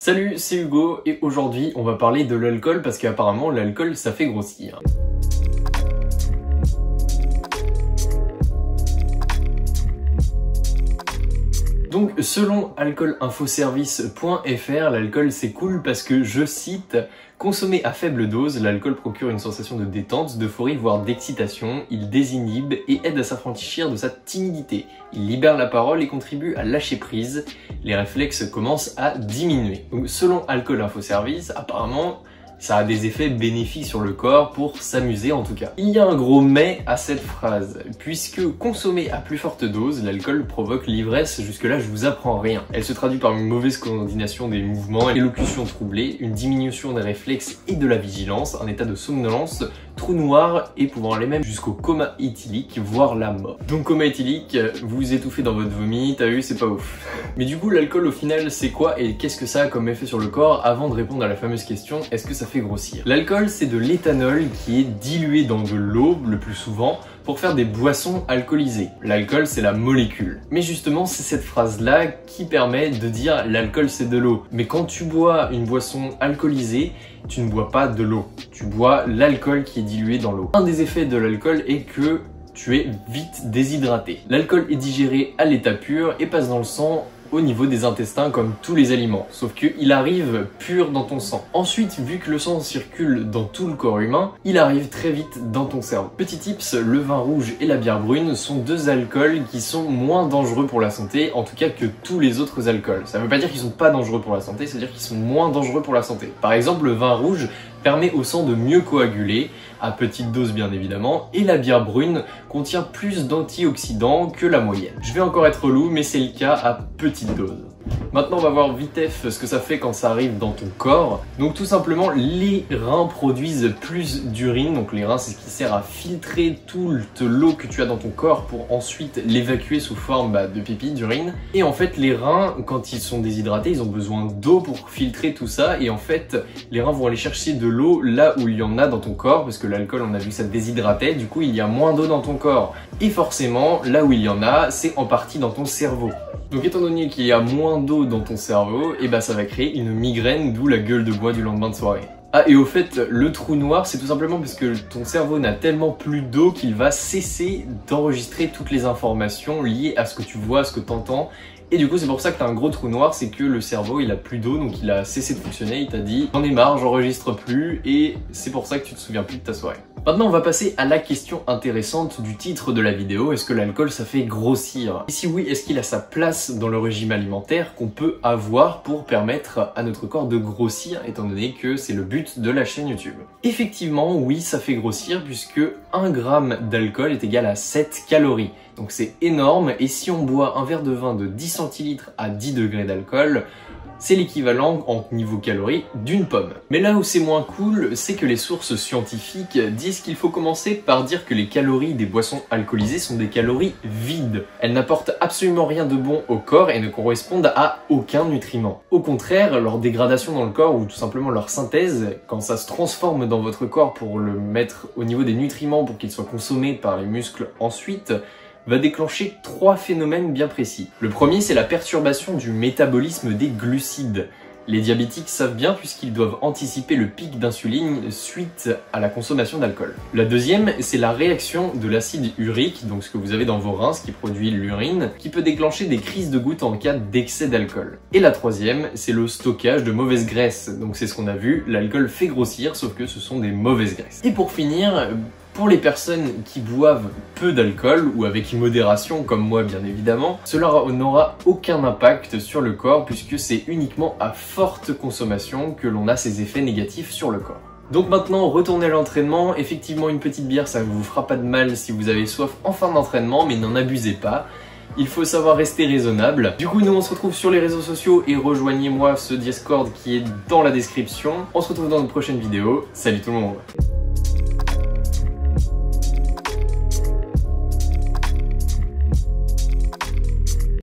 Salut, c'est Hugo et aujourd'hui on va parler de l'alcool parce qu'apparemment l'alcool ça fait grossir. Donc selon alcoolinfoservice.fr, l'alcool c'est cool parce que, je cite, consommé à faible dose, l'alcool procure une sensation de détente, d'euphorie voire d'excitation, il désinhibe et aide à s'affranchir de sa timidité, il libère la parole et contribue à lâcher prise, les réflexes commencent à diminuer. Donc selon Alcool Info Service, apparemment ça a des effets bénéfiques sur le corps, pour s'amuser en tout cas. Il y a un gros mais à cette phrase, puisque consommé à plus forte dose, l'alcool provoque l'ivresse, jusque-là je vous apprends rien. Elle se traduit par une mauvaise coordination des mouvements, élocution troublée, une diminution des réflexes et de la vigilance, un état de somnolence, trou noir et pouvant aller même jusqu'au coma éthylique, voire la mort. Donc coma éthylique, vous vous étouffez dans votre vomi, t'as vu, c'est pas ouf. Mais du coup l'alcool au final c'est quoi et qu'est-ce que ça a comme effet sur le corps? Avant de répondre à la fameuse question, est-ce que ça fait grossir? L'alcool c'est de l'éthanol qui est dilué dans de l'eau le plus souvent pour faire des boissons alcoolisées. L'alcool c'est la molécule. Mais justement c'est cette phrase là qui permet de dire l'alcool c'est de l'eau. Mais quand tu bois une boisson alcoolisée, tu ne bois pas de l'eau, tu bois l'alcool qui est dilué dans l'eau. Un des effets de l'alcool est que tu es vite déshydraté. L'alcool est digéré à l'état pur et passe dans le sang au niveau des intestins comme tous les aliments, sauf qu'il arrive pur dans ton sang. Ensuite, vu que le sang circule dans tout le corps humain, il arrive très vite dans ton cerveau. Petit tips, le vin rouge et la bière brune sont deux alcools qui sont moins dangereux pour la santé, en tout cas que tous les autres alcools. Ça veut pas dire qu'ils sont pas dangereux pour la santé, ça veut dire qu'ils sont moins dangereux pour la santé. Par exemple, le vin rouge permet au sang de mieux coaguler, à petite dose bien évidemment, et la bière brune contient plus d'antioxydants que la moyenne. Je vais encore être relou, mais c'est le cas à petite dose. Maintenant on va voir vitef ce que ça fait quand ça arrive dans ton corps. Donc tout simplement les reins produisent plus d'urine, donc les reins c'est ce qui sert à filtrer toute l'eau que tu as dans ton corps pour ensuite l'évacuer sous forme de pipi, d'urine. Et en fait les reins quand ils sont déshydratés ils ont besoin d'eau pour filtrer tout ça, et en fait les reins vont aller chercher de l'eau là où il y en a dans ton corps, parce que l'alcool on a vu ça déshydratait, du coup il y a moins d'eau dans ton corps. Et forcément là où il y en a c'est en partie dans ton cerveau. Donc étant donné qu'il y a moins d'eau dans ton cerveau, et ça va créer une migraine, d'où la gueule de bois du lendemain de soirée. Ah, et au fait, le trou noir, c'est tout simplement parce que ton cerveau n'a tellement plus d'eau qu'il va cesser d'enregistrer toutes les informations liées à ce que tu vois, à ce que tu entends. Et du coup c'est pour ça que t'as un gros trou noir, c'est que le cerveau il a plus d'eau, donc il a cessé de fonctionner, il t'a dit j'en ai marre, j'enregistre plus, et c'est pour ça que tu te souviens plus de ta soirée. Maintenant on va passer à la question intéressante du titre de la vidéo, est-ce que l'alcool ça fait grossir? Et si oui, est-ce qu'il a sa place dans le régime alimentaire qu'on peut avoir pour permettre à notre corps de grossir, étant donné que c'est le but de la chaîne YouTube? Effectivement oui, ça fait grossir puisque 1 gramme d'alcool est égal à 7 calories. Donc c'est énorme, et si on boit un verre de vin de 10 centilitres à 10 degrés d'alcool, c'est l'équivalent en niveau calories d'une pomme. Mais là où c'est moins cool, c'est que les sources scientifiques disent qu'il faut commencer par dire que les calories des boissons alcoolisées sont des calories vides. Elles n'apportent absolument rien de bon au corps et ne correspondent à aucun nutriment. Au contraire, leur dégradation dans le corps, ou tout simplement leur synthèse, quand ça se transforme dans votre corps pour le mettre au niveau des nutriments pour qu'il soit consommé par les muscles ensuite, va déclencher 3 phénomènes bien précis. Le premier, c'est la perturbation du métabolisme des glucides. Les diabétiques savent bien puisqu'ils doivent anticiper le pic d'insuline suite à la consommation d'alcool. La deuxième, c'est la réaction de l'acide urique, donc ce que vous avez dans vos reins, ce qui produit l'urine, qui peut déclencher des crises de gouttes en cas d'excès d'alcool. Et la troisième, c'est le stockage de mauvaises graisses. Donc c'est ce qu'on a vu, l'alcool fait grossir, sauf que ce sont des mauvaises graisses. Et pour finir, pour les personnes qui boivent peu d'alcool, ou avec modération comme moi bien évidemment, cela n'aura aucun impact sur le corps puisque c'est uniquement à forte consommation que l'on a ces effets négatifs sur le corps. Donc maintenant, retournez à l'entraînement. Effectivement, une petite bière, ça ne vous fera pas de mal si vous avez soif en fin d'entraînement, mais n'en abusez pas. Il faut savoir rester raisonnable. Du coup, nous on se retrouve sur les réseaux sociaux et rejoignez-moi ce Discord qui est dans la description. On se retrouve dans une prochaine vidéo. Salut tout le monde!